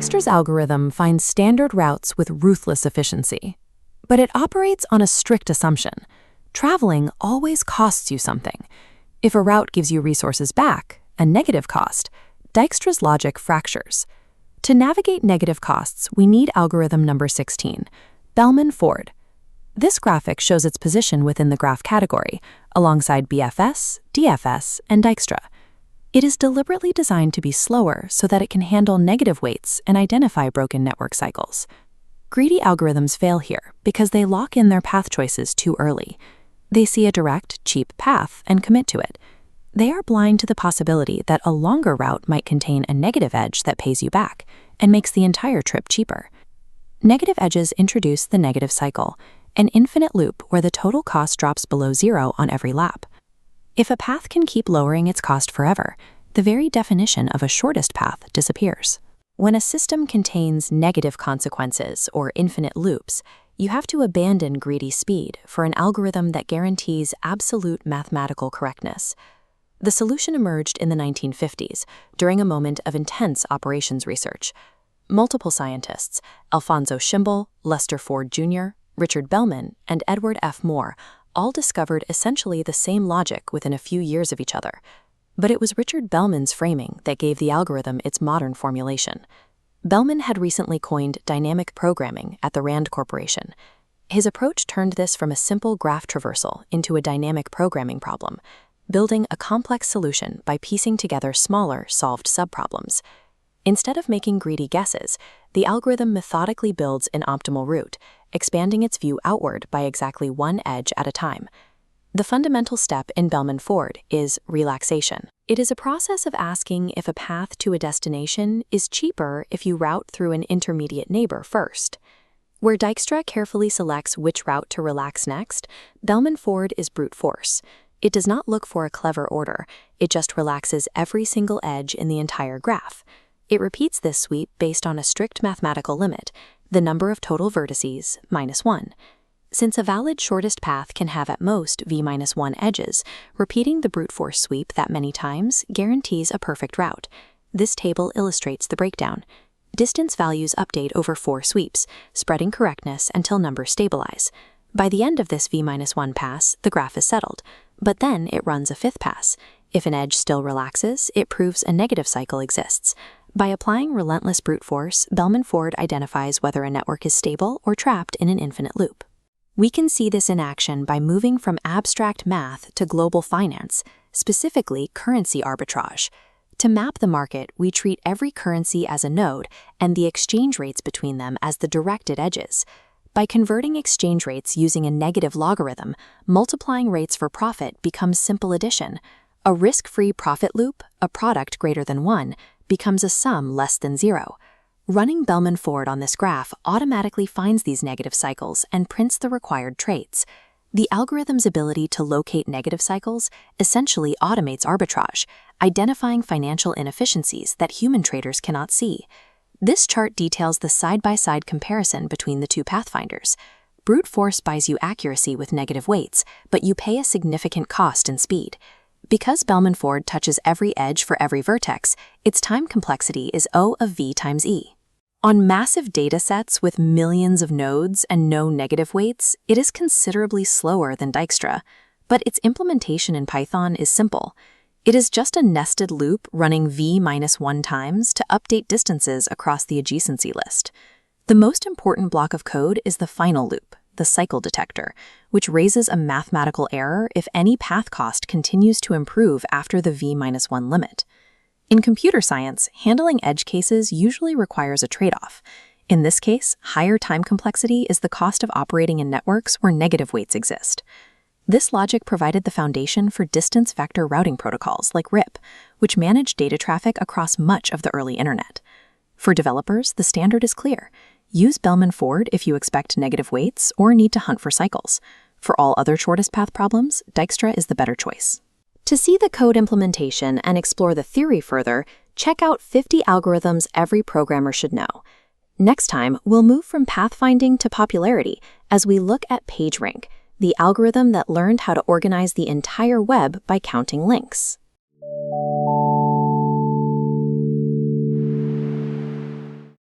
Dijkstra's algorithm finds standard routes with ruthless efficiency. But it operates on a strict assumption. Traveling always costs you something. If a route gives you resources back, a negative cost, Dijkstra's logic fractures. To navigate negative costs, we need algorithm number 16, Bellman-Ford. This graphic shows its position within the graph category, alongside BFS, DFS, and Dijkstra. It is deliberately designed to be slower so that it can handle negative weights and identify broken network cycles. Greedy algorithms fail here because they lock in their path choices too early. They see a direct, cheap path and commit to it. They are blind to the possibility that a longer route might contain a negative edge that pays you back and makes the entire trip cheaper. Negative edges introduce the negative cycle, an infinite loop where the total cost drops below zero on every lap. If a path can keep lowering its cost forever, the very definition of a shortest path disappears. When a system contains negative consequences or infinite loops, you have to abandon greedy speed for an algorithm that guarantees absolute mathematical correctness. The solution emerged in the 1950s during a moment of intense operations research. Multiple scientists, Alfonso Schimbel, Lester Ford Jr., Richard Bellman, and Edward F. Moore, all discovered essentially the same logic within a few years of each other. But it was Richard Bellman's framing that gave the algorithm its modern formulation. Bellman had recently coined dynamic programming at the Rand Corporation. His approach turned this from a simple graph traversal into a dynamic programming problem, building a complex solution by piecing together smaller, solved subproblems. Instead of making greedy guesses, the algorithm methodically builds an optimal route, expanding its view outward by exactly one edge at a time. The fundamental step in Bellman-Ford is relaxation. It is a process of asking if a path to a destination is cheaper if you route through an intermediate neighbor first. Where Dijkstra carefully selects which route to relax next, Bellman-Ford is brute force. It does not look for a clever order, it just relaxes every single edge in the entire graph. It repeats this sweep based on a strict mathematical limit, the number of total vertices, -1. Since a valid shortest path can have at most v-1 edges, repeating the brute force sweep that many times guarantees a perfect route. This table illustrates the breakdown. Distance values update over 4 sweeps, spreading correctness until numbers stabilize. By the end of this v-1 pass, the graph is settled, but then it runs a 5th pass. If an edge still relaxes, it proves a negative cycle exists. By applying relentless brute force, Bellman-Ford identifies whether a network is stable or trapped in an infinite loop. We can see this in action by moving from abstract math to global finance, specifically currency arbitrage. To map the market, we treat every currency as a node and the exchange rates between them as the directed edges. By converting exchange rates using a negative logarithm, multiplying rates for profit becomes simple addition. A risk-free profit loop, a product greater than 1, becomes a sum less than 0. Running Bellman-Ford on this graph automatically finds these negative cycles and prints the required traits. The algorithm's ability to locate negative cycles essentially automates arbitrage, identifying financial inefficiencies that human traders cannot see. This chart details the side-by-side comparison between the two pathfinders. Brute force buys you accuracy with negative weights, but you pay a significant cost in speed. Because Bellman-Ford touches every edge for every vertex, its time complexity is O of V times E. On massive data sets with millions of nodes and no negative weights, it is considerably slower than Dijkstra, but its implementation in Python is simple. It is just a nested loop running v-1 times to update distances across the adjacency list. The most important block of code is the final loop, the cycle detector, which raises a mathematical error if any path cost continues to improve after the v-1 limit. In computer science, handling edge cases usually requires a trade-off. In this case, higher time complexity is the cost of operating in networks where negative weights exist. This logic provided the foundation for distance vector routing protocols like RIP, which manage data traffic across much of the early internet. For developers, the standard is clear. Use Bellman-Ford if you expect negative weights or need to hunt for cycles. For all other shortest path problems, Dijkstra is the better choice. To see the code implementation and explore the theory further, check out 50 algorithms every programmer should know. Next time, we'll move from pathfinding to popularity as we look at PageRank, the algorithm that learned how to organize the entire web by counting links.